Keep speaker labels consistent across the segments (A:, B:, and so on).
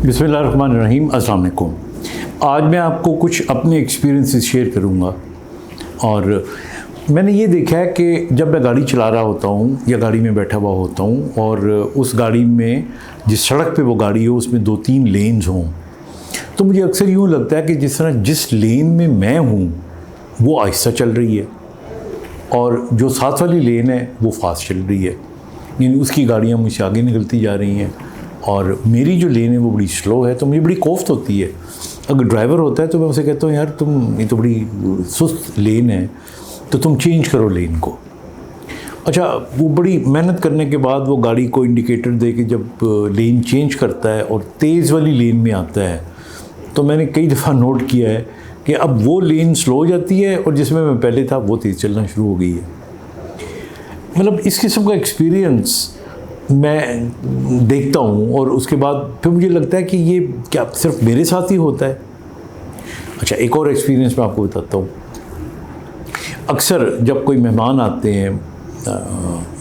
A: बिस्मिल्लाहिर्रहमानिर्रहीम। अस्सलाम वालेकुम। आज मैं आपको कुछ अपने एक्सपीरियंसेस शेयर करूंगा। और मैंने ये देखा है कि जब मैं गाड़ी चला रहा होता हूँ या गाड़ी में बैठा हुआ होता हूँ और उस गाड़ी में जिस सड़क पे वो गाड़ी हो उसमें 2-3 लेन्स हों, तो मुझे अक्सर यूँ लगता है कि जिस लेन में मैं हूँ वो आहिस्ता चल रही है और जो साथ वाली लेन है वो फास्ट चल रही है, यानी उसकी गाड़ियाँ मुझसे आगे निकलती जा रही हैं और मेरी जो लेन है वो बड़ी स्लो है। तो मुझे बड़ी कोफ्त होती है। अगर ड्राइवर होता है तो मैं उसे कहता हूँ, यार तुम ये तो बड़ी सुस्त लेन है, तो तुम चेंज करो लेन को। अच्छा, वो बड़ी मेहनत करने के बाद वो गाड़ी को इंडिकेटर दे के जब लेन चेंज करता है और तेज़ वाली लेन में आता है, तो मैंने कई दफ़ा नोट किया है कि अब वो लेन स्लो हो जाती है और जिसमें मैं पहले था वो तेज़ चलना शुरू हो गई है। मतलब इस किस्म का एक्सपीरियंस मैं देखता हूँ और उसके बाद फिर मुझे लगता है कि ये क्या सिर्फ मेरे साथ ही होता है। अच्छा, एक और एक्सपीरियंस मैं आपको बताता हूँ। अक्सर जब कोई मेहमान आते हैं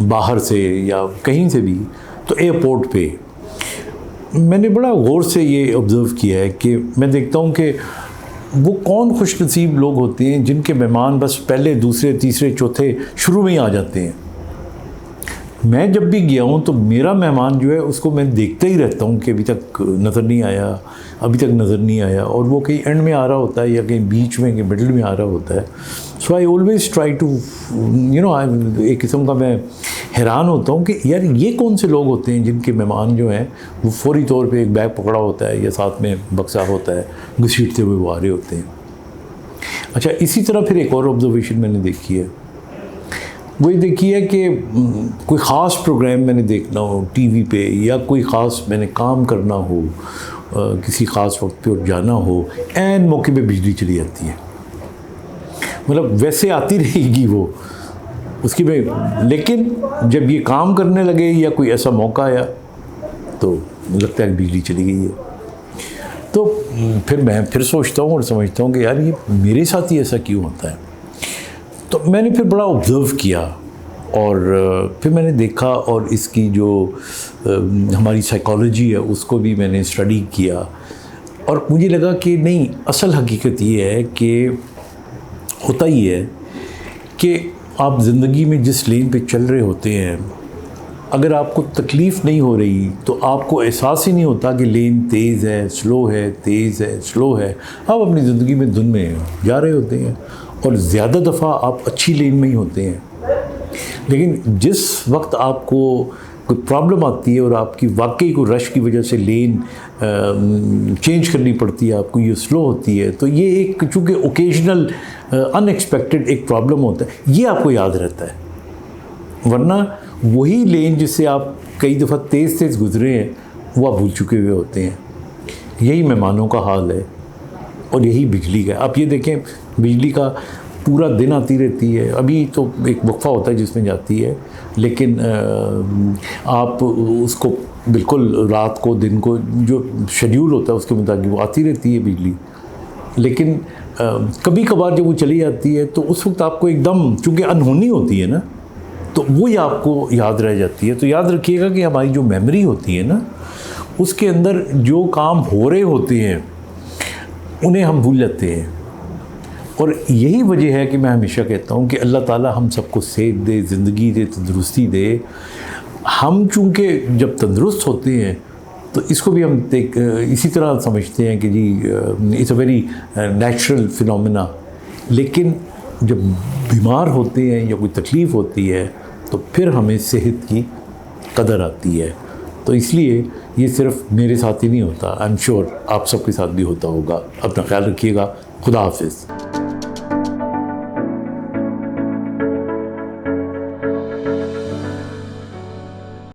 A: बाहर से या कहीं से भी, तो एयरपोर्ट पे मैंने बड़ा गौर से ये ऑब्ज़र्व किया है कि मैं देखता हूँ कि वो कौन खुशनसीब लोग होते हैं जिनके मेहमान बस पहले, दूसरे, तीसरे, चौथे शुरू में ही आ जाते हैं। मैं जब भी गया हूँ तो मेरा मेहमान जो है उसको मैं देखता ही रहता हूँ कि अभी तक नज़र नहीं आया, अभी तक नज़र नहीं आया, और वो कहीं एंड में आ रहा होता है या कहीं बीच में, कहीं मिडल में आ रहा होता है। सो आई ऑलवेज़ ट्राई टू एक किस्म का मैं हैरान होता हूँ कि यार ये कौन से लोग होते हैं जिनके मेहमान जो हैं वो फौरी तौर पर एक बैग पकड़ा होता है या साथ में बक्सा होता है, घसीटते हुए वो आ रहे होते हैं। अच्छा, इसी तरह फिर एक और ऑब्जर्वेशन मैंने देखी है। वो ये देखी है कि कोई ख़ास प्रोग्राम मैंने देखना हो टीवी पे या कोई ख़ास मैंने काम करना हो, किसी ख़ास वक्त पे जाना हो, ऐन मौके पे बिजली चली जाती है। मतलब वैसे आती रहेगी वो उसकी में, लेकिन जब ये काम करने लगे या कोई ऐसा मौका आया तो लगता है बिजली चली गई है। तो फिर मैं सोचता हूँ और समझता हूँ कि यार ये मेरे साथ ही ऐसा क्यों होता है। तो मैंने फिर बड़ा ऑब्ज़र्व किया और फिर मैंने देखा और इसकी जो हमारी साइकोलॉजी है उसको भी मैंने स्टडी किया और मुझे लगा कि नहीं, असल हकीकत ये है कि होता ही है कि आप ज़िंदगी में जिस लेन पे चल रहे होते हैं, अगर आपको तकलीफ़ नहीं हो रही तो आपको एहसास ही नहीं होता कि लेन तेज़ है, स्लो है, तेज़ है, स्लो है। आप अपनी ज़िंदगी में धुन में जा रहे होते हैं और ज़्यादा दफ़ा आप अच्छी लेन में ही होते हैं। लेकिन जिस वक्त आपको कोई प्रॉब्लम आती है और आपकी वाकई को रश की वजह से लेन चेंज करनी पड़ती है, आपको ये स्लो होती है, तो ये एक चूँकि ओकेजनल अनएक्सपेक्टेड एक प्रॉब्लम होता है, ये आपको याद रहता है। वरना वही लेन जिससे आप कई दफ़ा तेज़ गुजरे हैं वो आप भूल चुके हुए होते हैं। यही मेहमानों का हाल है और यही बिजली का। आप ये देखें, बिजली का पूरा दिन आती रहती है। अभी तो एक वक्फा होता है जिसमें जाती है, लेकिन आप उसको बिल्कुल रात को, दिन को जो शेड्यूल होता है उसके मुताबिक वो आती रहती है बिजली। लेकिन कभी कभार जब वो चली जाती है तो उस वक्त आपको एकदम, चूँकि अनहोनी होती है ना, तो वो ही आपको याद रह जाती है। तो याद रखिएगा कि हमारी जो मेमोरी होती है ना, उसके अंदर जो काम हो रहे होते हैं उन्हें हम भूल जाते हैं। और यही वजह है कि मैं हमेशा कहता हूँ कि अल्लाह ताला हम सबको सेहत दे, ज़िंदगी दे, तंदुरुस्ती दे। हम चूँकि जब तंदुरुस्त होते हैं तो इसको भी हम इसी तरह समझते हैं कि जी it's a very natural phenomena. लेकिन जब बीमार होते हैं या कोई तकलीफ़ होती है तो फिर हमें सेहत की कदर आती है। तो इसलिए ये सिर्फ मेरे साथ ही नहीं होता, आई एम श्योर आप सबके साथ भी होता होगा। अपना ख्याल रखिएगा। खुदा हाफिज़।